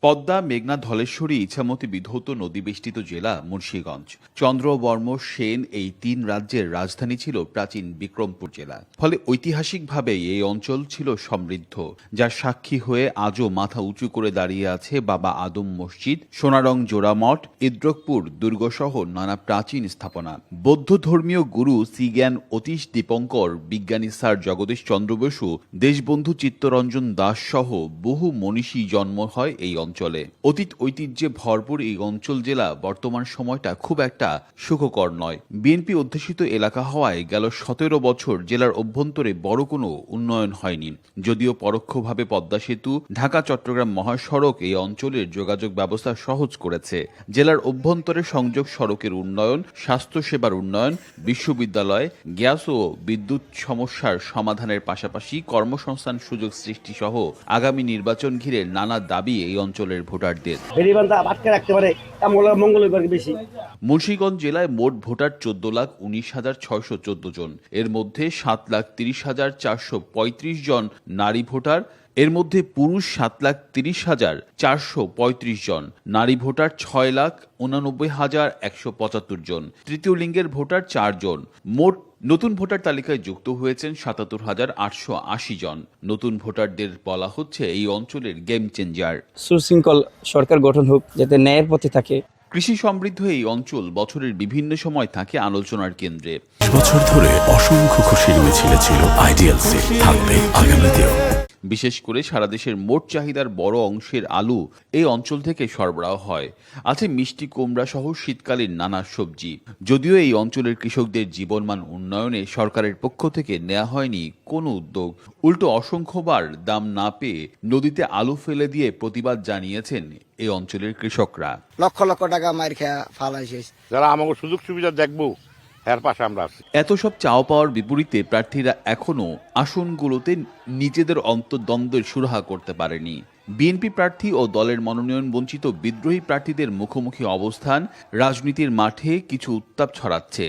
পদ্মা, মেঘনা, ধলেশ্বরী, ইছামতি বিধৌত নদীবেষ্টিত জেলা মুন্সিগঞ্জ। চন্দ্রবর্ম সেন এই ৩ রাজ্যের রাজধানী ছিল প্রাচীন বিক্রমপুর জেলা। ফলে ঐতিহাসিকভাবে এই অঞ্চল ছিল সমৃদ্ধ, যার সাক্ষী হয়ে আজও মাথা উঁচু করে দাঁড়িয়ে আছে বাবা আদম মসজিদ, সোনারং জোড়ামঠ, ইদ্রকপুর দুর্গসহ নানা প্রাচীন স্থাপনা। বৌদ্ধ ধর্মীয় গুরু শ্রীজ্ঞান অতীশ দীপঙ্কর, বিজ্ঞানী স্যার জগদীশ চন্দ্র বসু, দেশবন্ধু চিত্তরঞ্জন দাস সহ বহু মনীষী জন্ম হয় এই অঞ্চলে। অতীত ঐতিহ্যে ভরপুর এই অঞ্চল জেলা বর্তমান সময়টা খুব একটা সুখকর নয়। বিএনপি অধ্যুষিত এলাকা হওয়ায় গেল ১৭ বছর জেলার অভ্যন্তরে বড় কোনো উন্নয়ন হয়নি। যদিও পরোক্ষভাবে পদ্মা সেতু, ঢাকা চট্টগ্রাম মহাসড়ক এই অঞ্চলের যোগাযোগ ব্যবস্থা সহজ করেছে। জেলার অভ্যন্তরে সংযোগ সড়কের উন্নয়ন, স্বাস্থ্যসেবার উন্নয়ন, বিশ্ববিদ্যালয়, গ্যাস ও বিদ্যুৎ সমস্যার সমাধানের পাশাপাশি কর্মসংস্থান সুযোগ সৃষ্টি সহ আগামী নির্বাচন ঘিরে নানা দাবি এই অঞ্চলের ভোটারদের। মুন্সিগঞ্জ জেলায় মোট ভোটার ১৪,১৯,৬১৪ জন। এর মধ্যে ৭,৩০,৪৩৫ জন নারী ভোটার। এর মধ্যে পুরুষ ৭,৩০,৪৩৫ জন, নারী ভোটার ৬,৮৯,১৭৫ জন, তৃতীয় লিঙ্গের ভোটার ৪ জন। মোট নতুন ভোটার তালিকায় যুক্ত হয়েছেন ৭৭,৮৮০ জন। নতুন ভোটারদের বলা হচ্ছে এই অঞ্চলের গেম চেঞ্জার। সুশৃঙ্খল সরকার গঠন হোক, যাতে ন্যায়ের পথে থাকে। কৃষি সমৃদ্ধ এই অঞ্চল বছরের বিভিন্ন সময় থাকে আলোচনার কেন্দ্রে। বছর ধরে অসংখ্য খুশির মিছিলে ছিল আইডিয়ালসে, থাকবে আগামীতেও। বিশেষ করে সারা দেশের মোট চাহিদার বড় অংশের আলু এই অঞ্চল থেকে সরবরাহ হয়। আছে মিষ্টি কুমড়া সহ শীতকালীন নানা সবজি। যদিও এই অঞ্চলের কৃষকদের জীবনমান উন্নয়নে সরকারের পক্ষ থেকে নেওয়া হয়নি কোনো উদ্যোগ। উল্টো অসংখ্যবার দাম না পেয়ে নদীতে আলু ফেলে দিয়ে প্রতিবাদ জানিয়েছেন এই অঞ্চলের কৃষকরা। লক্ষ লক্ষ টাকা মার খেয়া ফালাইছে। যারা আমাকে সুযোগ সুবিধা দেখবো, এর পাশে আমরা আছি। এত সব চাওয়া পাওয়ার বিপরীতে প্রার্থীরা এখনো আসনগুলোতে নিজেদের অন্তর্দ্বন্দ্বের সুরাহা করতে পারেনি। বিএনপি প্রার্থী ও দলের মনোনয়ন বঞ্চিত বিদ্রোহী প্রার্থীদের মুখোমুখি অবস্থান রাজনীতির মাঠে কিছু উত্তাপ ছড়াচ্ছে।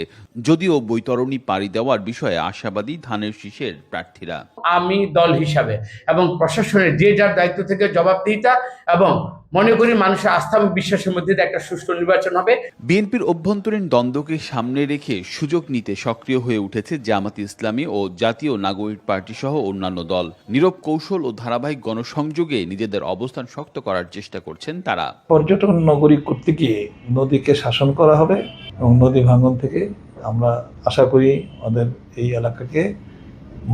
যদিও বৈতরণী পাড়ি দেওয়ার বিষয়ে আশাবাদী ধানের শীষের প্রার্থীরা। আমি দল হিসাবে এবং প্রশাসনের যে যার দায়িত্ব থেকে জবাবদিহিতা এবং মনে করি মানুষের আস্থা এবং বিশ্বাসের মধ্যে একটা সুষ্ঠু নির্বাচন হবে। বিএনপির অভ্যন্তরীণ দ্বন্দ্বকে সামনে রেখে সুযোগ নিতে সক্রিয় হয়ে উঠেছে জামাত ইসলামী ও জাতীয় নাগরিক পার্টি সহ অন্যান্য দল। নীরব কৌশল ও ধারাবাহিক গণসংযোগে নিজেদের অবস্থান শক্ত করার চেষ্টা করছেন তারা। পর্যটন নগরী করতে গিয়ে নদীকে শাসন করা হবে এবং নদী ভাঙন থেকে আমরা আশা করি আমাদের এই এলাকাকে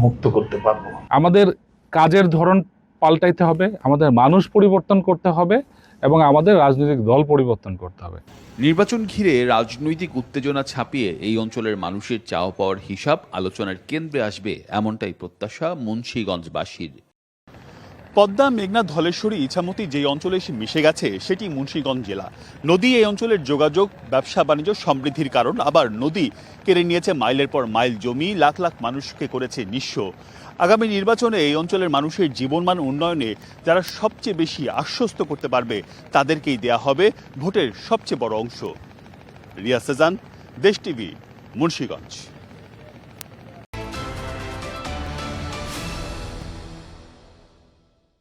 মুক্ত করতে পারবো। আমাদের কাজের ধরন পাল্টাইতে হবে, আমাদের মানুষ পরিবর্তন করতে হবে এবং আমাদের রাজনৈতিক দল পরিবর্তন করতে হবে। নির্বাচন ঘিরে রাজনৈতিক উত্তেজনা ছাপিয়ে এই অঞ্চলের মানুষের চাওয়া পাওয়ার হিসাব আলোচনার কেন্দ্রে আসবে, এমনটাই প্রত্যাশা মুন্সিগঞ্জবাসীর। পদ্মা, মেঘনা, ধলেশ্বরী, ইছামতি যেই অঞ্চলে এসে মিশে গেছে সেটি মুন্সিগঞ্জ জেলা। নদী এই অঞ্চলের যোগাযোগ, ব্যবসা বাণিজ্য সমৃদ্ধির কারণ। আবার নদী কেড়ে নিয়েছে মাইলের পর মাইল জমি, লাখ লাখ মানুষকে করেছে নিঃস্ব। আগামী নির্বাচনে এই অঞ্চলের মানুষের জীবনমান উন্নয়নে যারা সবচেয়ে বেশি আশ্বস্ত করতে পারবে তাদেরকেই দেয়া হবে ভোটের সবচেয়ে বড় অংশ। রিয়াজ সেজান, দেশ টিভি, মুন্সিগঞ্জ।